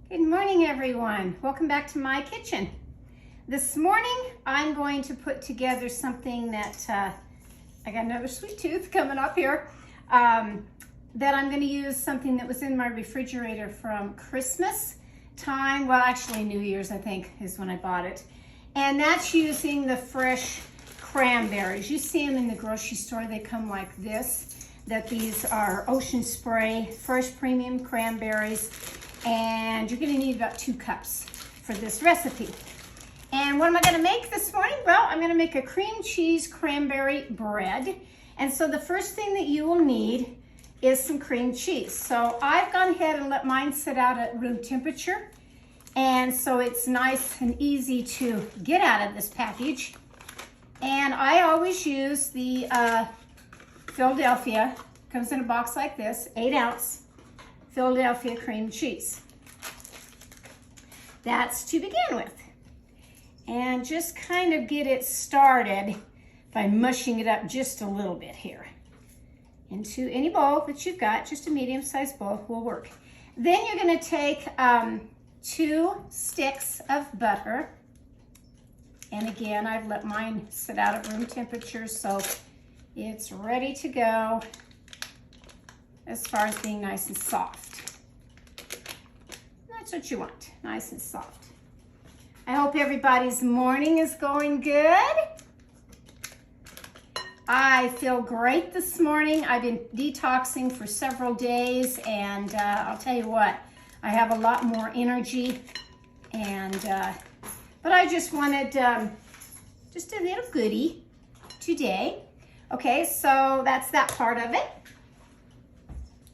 Good morning, everyone. Welcome back to my kitchen. This morning, I'm going to put together something that, I got another sweet tooth coming up here, that I'm going to use something that was in my refrigerator from Christmas time. Well, actually New Year's, I think, is when I bought it. And that's using the fresh cranberries. You see them in the grocery store. They come like this, that these are Ocean Spray, fresh premium cranberries. And you're going to need about 2 cups for this recipe. And what am I going to make this morning? Well, I'm going to make a cream cheese cranberry bread. And so the first thing that you will need is some cream cheese. So I've gone ahead and let mine sit out at room temperature. And so it's nice and easy to get out of this package. And I always use the Philadelphia, comes in a box like this, 8-ounce. Philadelphia cream cheese. That's to begin with. And just kind of get it started by mushing it up just a little bit here. Into any bowl that you've got, just a medium-sized bowl will work. Then you're going to take 2 sticks of butter. And again, I've let mine sit out at room temperature, so it's ready to go as far as being nice and soft. That's what you want, nice and soft. I hope everybody's morning is going good. I feel great this morning. I've been detoxing for several days, and I'll tell you what, I have a lot more energy, and but I just wanted just a little goodie today. Okay, so that's that part of it.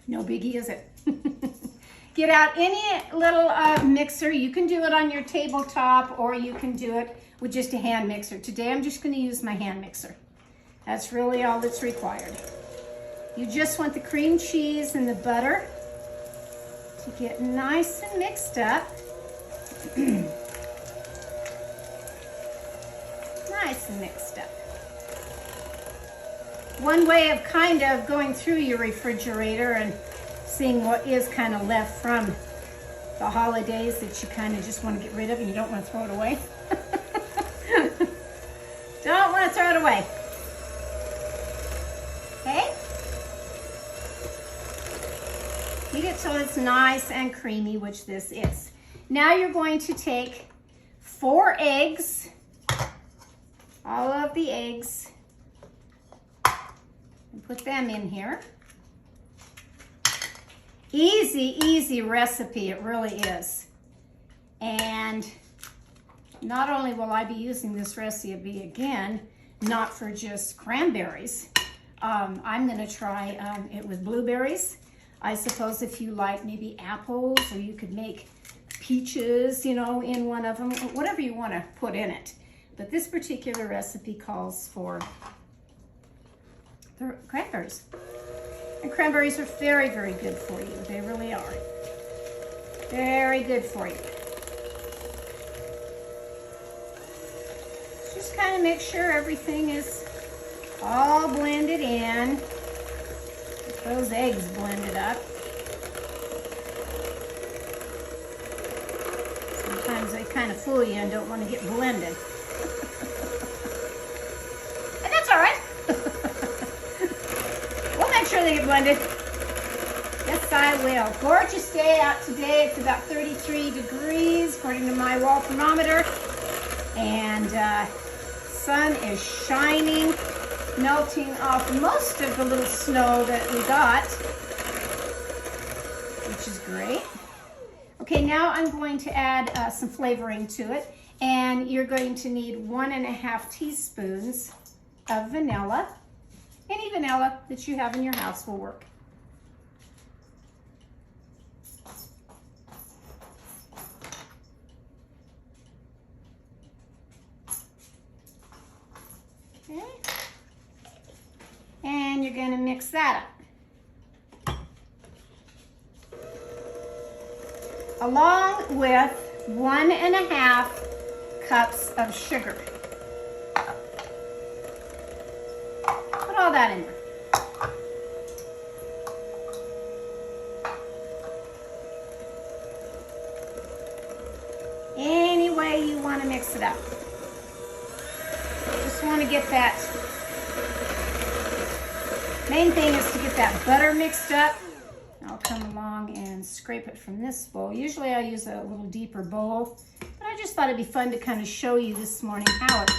No biggie, is it? Get out any little mixer. You can do it on your tabletop, or you can do it with just a hand mixer. Today I'm just going to use my hand mixer. That's really all that's required. You just want the cream cheese and the butter to get nice and mixed up. Nice and mixed up. One way of kind of going through your refrigerator and seeing what is kind of left from the holidays that you kind of just want to get rid of and you don't want to throw it away. Don't want to throw it away. Okay? Heat it till it's nice and creamy, which this is. Now you're going to take 4 eggs, all of the eggs, and put them in here. Easy recipe, it really is. And not only will I be using this recipe again, not for just cranberries, I'm gonna try it with blueberries. I suppose if you like maybe apples, or you could make peaches, you know, in one of them, whatever you wanna put in it. But this particular recipe calls for the cranberries. And cranberries are very, very good for you. They really are. Very good for you. Just kind of make sure everything is all blended in. Get those eggs blended up. Sometimes they kind of fool you and don't want to get blended. And that's all right. Sure they get blended. Yes, I will. Gorgeous day out today. It's about 33 degrees according to my wall thermometer. And sun is shining, melting off most of the little snow that we got, which is great. Okay, now I'm going to add some flavoring to it. And you're going to need 1.5 teaspoons of vanilla. Any vanilla that you have in your house will work. Okay. And you're going to mix that up. Along with 1.5 cups of sugar. All that in there. Any way you want to mix it up. Just want to get that, main thing is to get that butter mixed up. I'll come along and scrape it from this bowl. Usually I use a little deeper bowl, but I just thought it'd be fun to kind of show you this morning how it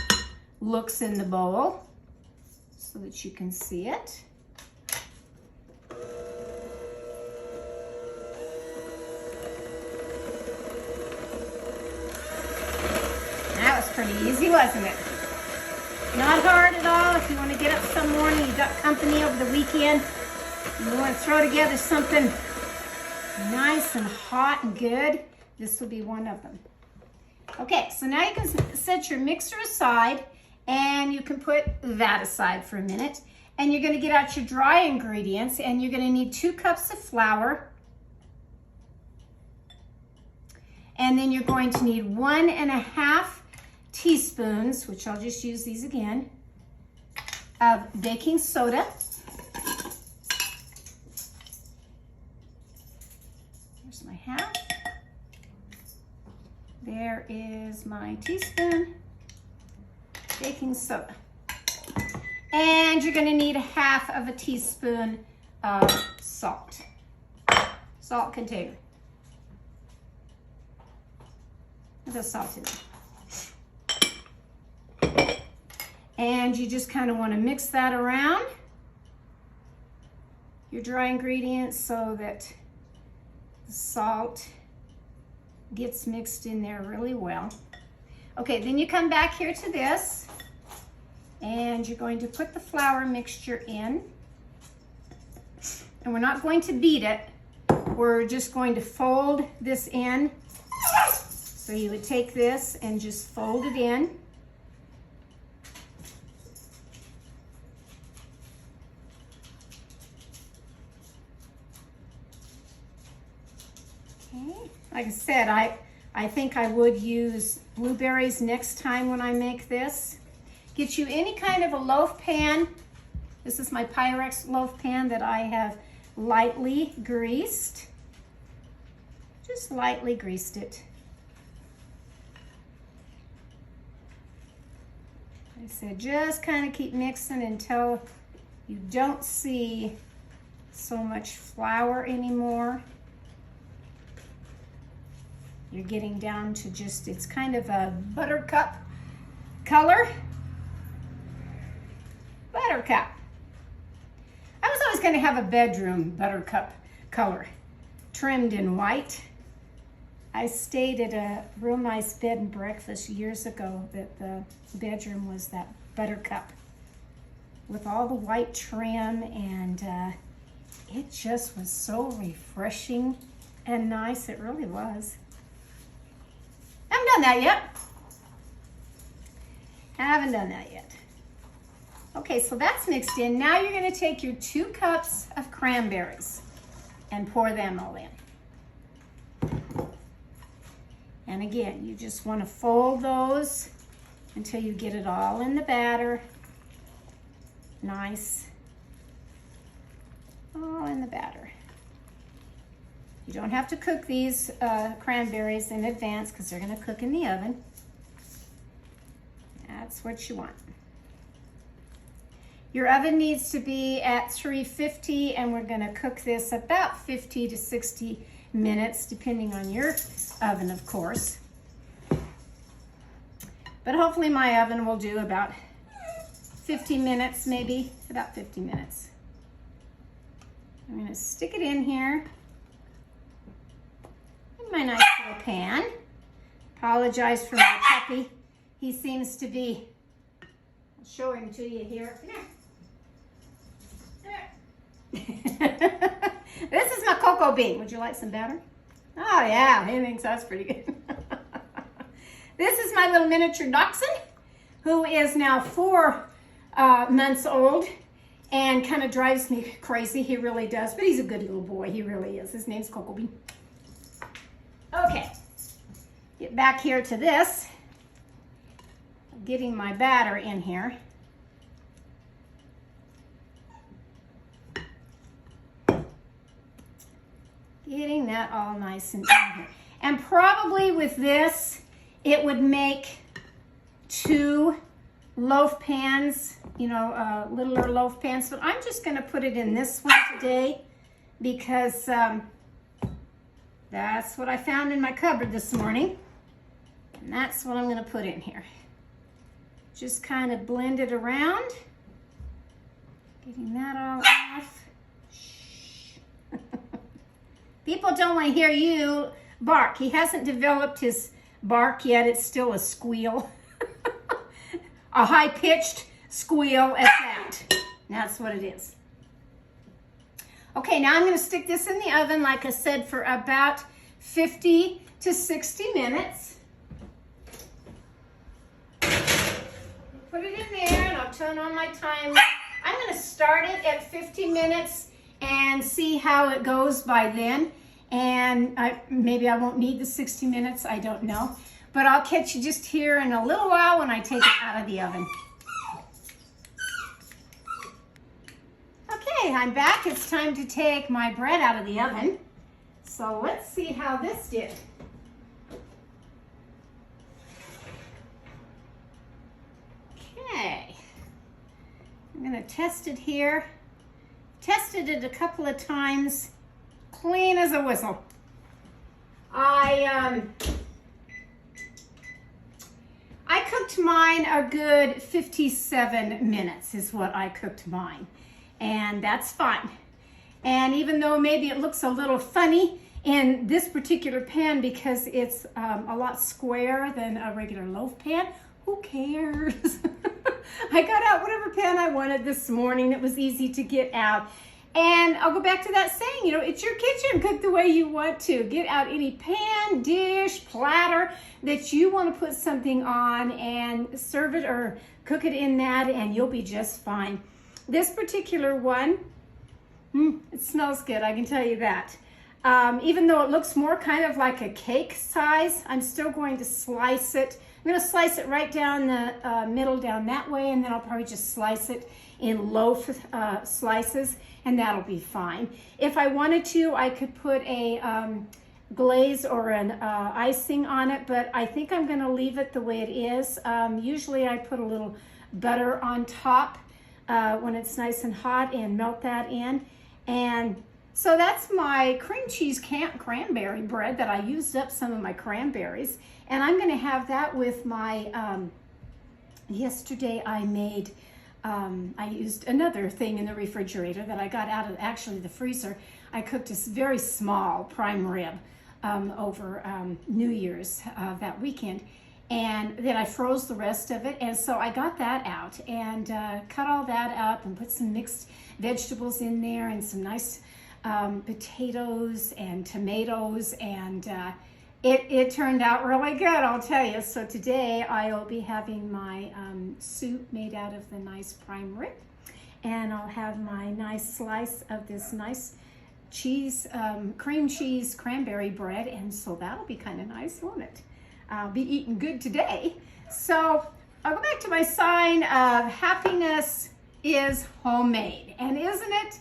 looks in the bowl so that you can see it. That was pretty easy, wasn't it? Not hard at all. If you want to get up some morning, you've got company over the weekend, and you want to throw together something nice and hot and good, this will be one of them. Okay, so now you can set your mixer aside, and you can put that aside for a minute. And you're going to get out your dry ingredients, and you're going to need 2 cups of flour. And then you're going to need 1.5 teaspoons, which I'll just use these again, of baking soda. Here's my half. There is my teaspoon baking soda. And you're going to need 1/2 teaspoon of salt. Salt container. There's salt in it. And you just kind of want to mix that around, your dry ingredients, so that the salt gets mixed in there really well. Okay, then you come back here to this, and you're going to put the flour mixture in. And we're not going to beat it. We're just going to fold this in. So you would take this and just fold it in. Okay. Like I said, I think I would use blueberries next time when I make this. Get you any kind of a loaf pan. This is my Pyrex loaf pan that I have lightly greased. Just lightly greased it. Like I said, just kind of keep mixing until you don't see so much flour anymore. You're getting down to just, it's kind of a buttercup color. Buttercup. I was always going to have a bedroom buttercup color, trimmed in white. I stayed at a real nice bed and breakfast years ago that the bedroom was that buttercup with all the white trim, and it just was so refreshing and nice. It really was. Haven't done that yet. Haven't done that yet. Okay, so that's mixed in. Now you're going to take your 2 cups of cranberries and pour them all in. And again, you just want to fold those until you get it all in the batter. Nice. All in the batter. You don't have to cook these cranberries in advance because they're going to cook in the oven. That's what you want. Your oven needs to be at 350, and we're going to cook this about 50 to 60 minutes, depending on your oven, of course. But hopefully my oven will do about 50 minutes, maybe about 50 minutes. I'm going to stick it in here in my nice little pan. Apologize for my puppy. He seems to be, I'll show him to you here. Come here. This is my cocoa bean. Would you like some batter? Oh yeah, he thinks that's pretty good. This is my little miniature dachshund, who is now 4 months old and kind of drives me crazy. He really does, but he's a good little boy. He really is. His name's Cocoa Bean. Okay, get back here to this. Getting my batter in here. Getting that all nice and in here. And probably with this, it would make 2 loaf pans, you know, littler loaf pans, but I'm just going to put it in this one today because that's what I found in my cupboard this morning, and that's what I'm going to put in here. Just kind of blend it around, getting that all off. Shh. People don't want to hear you bark. He hasn't developed his bark yet. It's still a squeal. A high-pitched squeal at that. That's what it is. Okay, now I'm going to stick this in the oven, like I said, for about 50 to 60 minutes. Put it in there, and I'll turn on my timer. I'm going to start it at 50 minutes and see how it goes by then. And maybe I won't need the 60 minutes, I don't know. But I'll catch you just here in a little while when I take it out of the oven. Okay, I'm back. It's time to take my bread out of the oven. So let's see how this did. Okay. I'm going to test it here. Tested it a couple of times. Clean as a whistle. I cooked mine a good 57 minutes is what I cooked mine. And that's fine. And even though maybe it looks a little funny in this particular pan because it's a lot squarer than a regular loaf pan, who cares? I got out whatever pan I wanted this morning. It was easy to get out. And I'll go back to that saying, you know, it's your kitchen. Cook the way you want to. Get out any pan, dish, platter that you want to put something on and serve it or cook it in that, and you'll be just fine. This particular one, it smells good, I can tell you that. Even though it looks more kind of like a cake size, I'm still going to slice it. I'm going to slice it right down the middle, down that way, and then I'll probably just slice it in loaf slices, and that'll be fine. If I wanted to, I could put a glaze or an icing on it, but I think I'm going to leave it the way it is. Usually I put a little butter on top when it's nice and hot and melt that in. And so that's my cream cheese cranberry bread that I used up some of my cranberries. And I'm going to have that with my, yesterday I made, I used another thing in the refrigerator that I got out of actually the freezer. I cooked a very small prime rib over New Year's that weekend. And then I froze the rest of it. And so I got that out and cut all that up and put some mixed vegetables in there and some nice potatoes and tomatoes, and it turned out really good, I'll tell you. So today I'll be having my soup made out of the nice prime rib, and I'll have my nice slice of this nice cheese, cream cheese cranberry bread, and so that'll be kind of nice, won't it? I'll be eating good today. So I'll go back to my sign of happiness is homemade, and isn't it?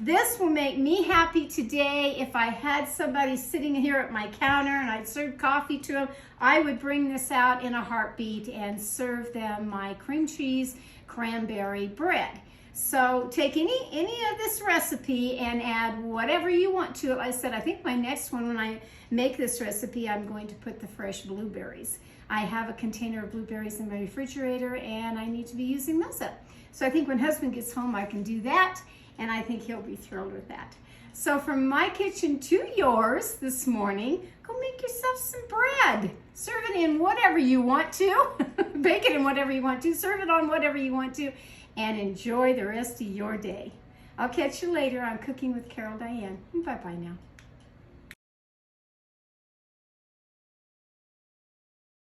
This will make me happy today. If I had somebody sitting here at my counter and I'd served coffee to them, I would bring this out in a heartbeat and serve them my cream cheese cranberry bread. So take any of this recipe and add whatever you want to it. Like I said, I think my next one, when I make this recipe, I'm going to put the fresh blueberries. I have a container of blueberries in my refrigerator and I need to be using those up. So I think when husband gets home, I can do that. And I think he'll be thrilled with that. So from my kitchen to yours this morning, go make yourself some bread. Serve it in whatever you want to. Bake it in whatever you want to. Serve it on whatever you want to. And enjoy the rest of your day. I'll catch you later on Cooking with Carol Diane. Bye-bye now.